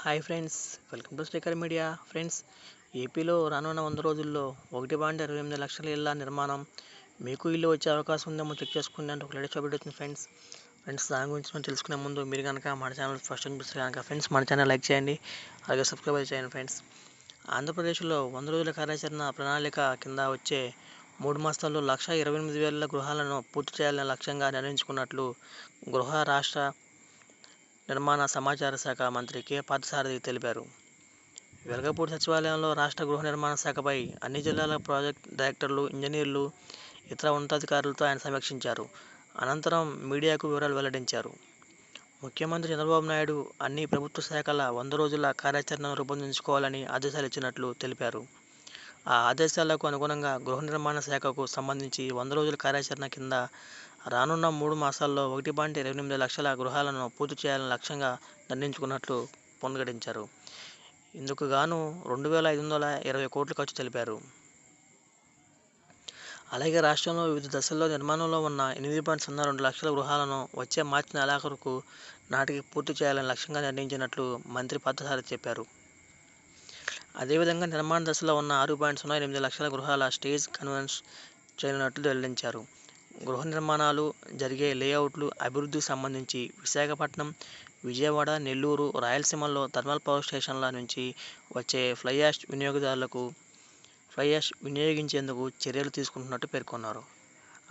Hi friends, welcome to speaker media. Friends, ఏపీలో రానున్న 100 రోజుల్లో 1.28 లక్షల ఇళ్ల నిర్మాణం, మీకు ఇల్లు వచ్చే అవకాశం ఉందేమో చెక్ చేసుకోండి అంటే ఒక లేటెస్ట్ అప్డేట్ వచ్చింది ఫ్రెండ్స్. దాని గురించి మనం తెలుసుకునే ముందు మీరు కనుక మన ఛానల్ ఫస్ట్ చూపిస్తే కనుక ఫ్రెండ్స్ మన ఛానల్ లైక్ చేయండి, అలాగే సబ్స్క్రైబ్ చేయండి ఫ్రెండ్స్. ఆంధ్రప్రదేశ్లో 100 రోజుల కార్యాచరణ ప్రణాళిక కింద వచ్చే 3 మాసాల్లో 1,28,000 గృహాలను పూర్తి చేయాలని లక్ష్యంగా నిర్ణయించుకున్నట్లు గృహ రాష్ట్ర నిర్మాణ సమాచార శాఖ మంత్రి కె పార్థసారథి తెలిపారు. వెలగపూడి సచివాలయంలో రాష్ట్ర గృహ నిర్మాణ శాఖపై అన్ని జిల్లాల ప్రాజెక్ట్ డైరెక్టర్లు, ఇంజనీర్లు, ఇతర ఉన్నతాధికారులతో ఆయన సమీక్షించారు. అనంతరం మీడియాకు వివరాలు వెల్లడించారు. ముఖ్యమంత్రి చంద్రబాబు నాయుడు అన్ని ప్రభుత్వ శాఖల 100 రోజుల కార్యాచరణను రూపొందించుకోవాలని ఆదేశాలు ఇచ్చినట్లు తెలిపారు. ఆ ఆదేశాలకు అనుగుణంగా గృహ నిర్మాణ శాఖకు సంబంధించి 100 రోజుల కార్యాచరణ కింద రానున్న 3 మాసాల్లో 1.28 లక్షల గృహాలను పూర్తి చేయాలని లక్ష్యంగా నిర్ణయించుకున్నట్లు పునరుద్ఘాటించారు. ఇందుకు గాను 2,520 కోట్లు ఖర్చు తెలిపారు. అలాగే రాష్ట్రంలో వివిధ దశల్లో నిర్మాణంలో ఉన్న 8.02 లక్షల గృహాలను వచ్చే మార్చి నెలాఖరుకు నాటికి పూర్తి చేయాలని లక్ష్యంగా నిర్ణయించినట్లు మంత్రి పార్థసారథి చెప్పారు. అదేవిధంగా నిర్మాణ దశలో ఉన్న 6.08 లక్షల గృహాల స్టేజ్ కన్వెన్స్ చేయనున్నట్లు వెల్లడించారు. గృహ నిర్మాణాలు జరిగే లేఅవుట్లు అభివృద్ధికి సంబంధించి విశాఖపట్నం, విజయవాడ, నెల్లూరు, రాయలసీమల్లో థర్మల్ పవర్ స్టేషన్ల నుంచి వచ్చే ఫ్లై యాష్ వినియోగించేందుకు చర్యలు తీసుకుంటున్నట్టు పేర్కొన్నారు.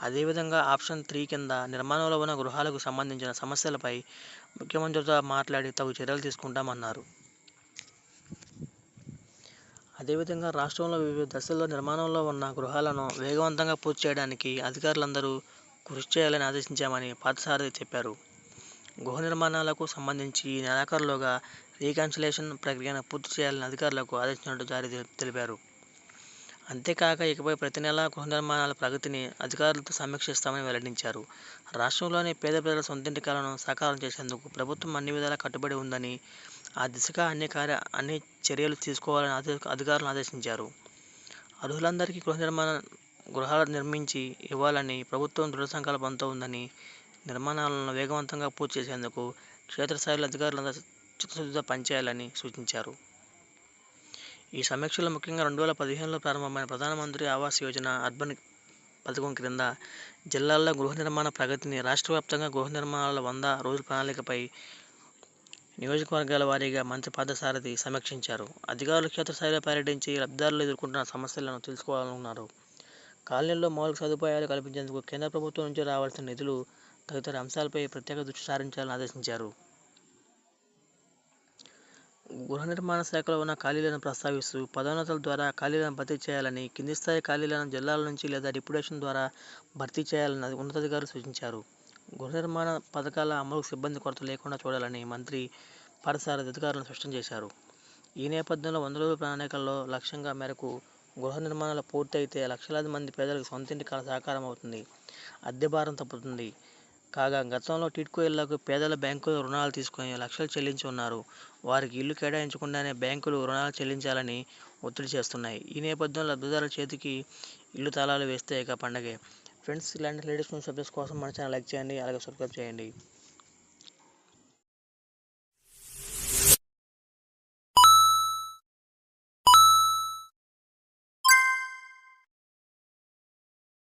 అదేవిధంగా ఆప్షన్ 3 కింద నిర్మాణంలో ఉన్న గృహాలకు సంబంధించిన సమస్యలపై ముఖ్యమంత్రితో మాట్లాడి తగు చర్యలు తీసుకుంటామన్నారు. అదేవిధంగా రాష్ట్రంలో వివిధ దశల్లో నిర్మాణంలో ఉన్న గృహాలను వేగవంతంగా పూర్తి చేయడానికి అధికారులందరూ కృషి చేయాలని ఆదేశించామని పార్థసారథి చెప్పారు. గృహ నిర్మాణాలకు సంబంధించి ఈ నెలాఖరులోగా రీకన్స్ట్రక్షన్ ప్రక్రియను పూర్తి చేయాలని అధికారులకు ఆదేశించినట్టు తెలిపారు. అంతేకాక ఇకపై ప్రతి నెలా గృహ నిర్మాణాల ప్రగతిని అధికారులతో సమీక్షిస్తామని వెల్లడించారు. రాష్ట్రంలోని పేద ప్రజల సొంతింటి కలను సాకారం చేసేందుకు ప్రభుత్వం అన్ని విధాలా కట్టుబడి ఉందని, ఆ దిశగా అన్ని చర్యలు తీసుకోవాలని అధికారులను ఆదేశించారు. అర్హులందరికీ గృహాలు నిర్మించి ఇవ్వాలని ప్రభుత్వం దృఢ సంకల్పంతో ఉందని, నిర్మాణాలను వేగవంతంగా పూర్తి చేసేందుకు క్షేత్రస్థాయిలో అధికారులందరూ చిత్తశుద్ధితో పనిచేయాలని సూచించారు. ఈ సమీక్షలో ముఖ్యంగా 2015లో ప్రారంభమైన ప్రధానమంత్రి ఆవాస్ యోజన అర్బన్ పథకం క్రింద జిల్లాల్లో గృహ నిర్మాణ ప్రగతిని, రాష్ట్ర వ్యాప్తంగా గృహ నిర్మాణాల 100 రోజుల ప్రణాళికపై నియోజకవర్గాల వారీగా మంత్రి పార్థసారథి సమీక్షించారు. అధికారులు క్షేత్రస్థాయిలో పర్యటించి లబ్ధిదారులు ఎదుర్కొంటున్న సమస్యలను తెలుసుకోవాలన్నారు. కాలనీల్లో మౌలిక సదుపాయాలు కల్పించేందుకు కేంద్ర ప్రభుత్వం నుంచి రావాల్సిన నిధులు తదితర అంశాలపై ప్రత్యేక దృష్టి సారించాలని ఆదేశించారు. గృహ నిర్మాణ శాఖలో ఉన్న ఖాళీలను ప్రస్తావిస్తూ పదోన్నతుల ద్వారా ఖాళీలను భర్తీ చేయాలని, కింది స్థాయి ఖాళీలను జిల్లాల నుంచి లేదా డిప్యూటేషన్ ద్వారా భర్తీ చేయాలని ఉన్నతాధికారులు సూచించారు. గృహ నిర్మాణ పథకాల అమలుకు సిబ్బంది కొరత లేకుండా చూడాలని మంత్రి పార్థసారథి అధికారులను స్పష్టం చేశారు. ఈ నేపథ్యంలో 100 రోజుల ప్రణాళికల్లో లక్ష్యంగా మేరకు గృహ నిర్మాణాలు పూర్తి అయితే లక్షలాది మంది పేదలకు సొంతింటి కల సాకారం అవుతుంది, అద్దె భారం తప్పుతుంది. కాగా గతంలో టిడ్కో ఇళ్లకు పేదల బ్యాంకులు రుణాలు తీసుకుని లక్షలు చెల్లించి ఉన్నారు. వారికి ఇల్లు కేటాయించకుండానే బ్యాంకులు రుణాలు చెల్లించాలని ఒత్తిడి చేస్తున్నాయి. ఈ నేపథ్యంలో లబ్ధిదారుల చేతికి ఇల్లు తాళాలు వేస్తే ఇక పండగే. ఫ్రెండ్స్, ఇలాంటి లేటెస్ట్ న్యూస్ అప్డేట్స్ కోసం మన ఛానల్ లైక్ చేయండి, అలాగే సబ్స్క్రైబ్ చేయండి.